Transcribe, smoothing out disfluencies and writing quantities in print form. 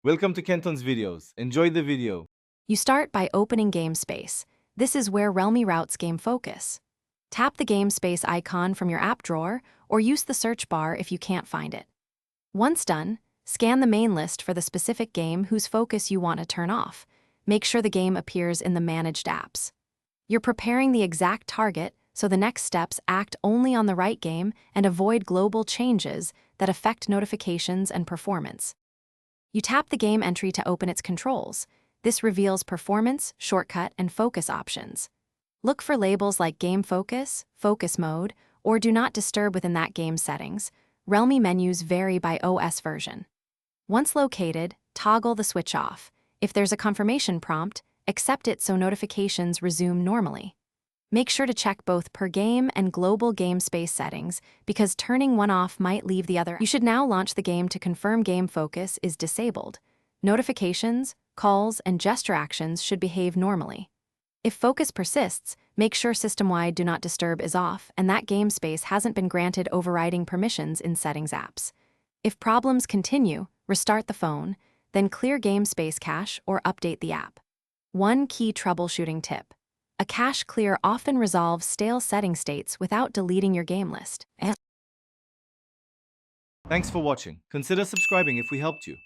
Welcome to Kenton's videos. Enjoy the video. You start by opening Game Space. This is where Realme routes game focus. Tap the Game Space icon from your app drawer or use the search bar if you can't find it. Once done, scan the main list for the specific game whose focus you want to turn off. Make sure the game appears in the Managed apps. You're preparing the exact target, so the next steps act only on the right game and avoid global changes that affect notifications and performance. You tap the game entry to open its controls. This reveals performance, shortcut, and focus options. Look for labels like Game Focus, Focus Mode, or Do Not Disturb within that game's settings. Realme menus vary by OS version. Once located, toggle the switch off. If there's a confirmation prompt, accept it so notifications resume normally. Make sure to check both per game and global game space settings because turning one off might leave the other. You should now launch the game to confirm game focus is disabled. Notifications, calls, and gesture actions should behave normally. If focus persists, make sure system-wide Do Not Disturb is off and that game space hasn't been granted overriding permissions in Settings apps. If problems continue, restart the phone, then clear game space cache or update the app. One key troubleshooting tip. A cache clear often resolves stale setting states without deleting your game list. Thanks for watching. Consider subscribing if we helped you.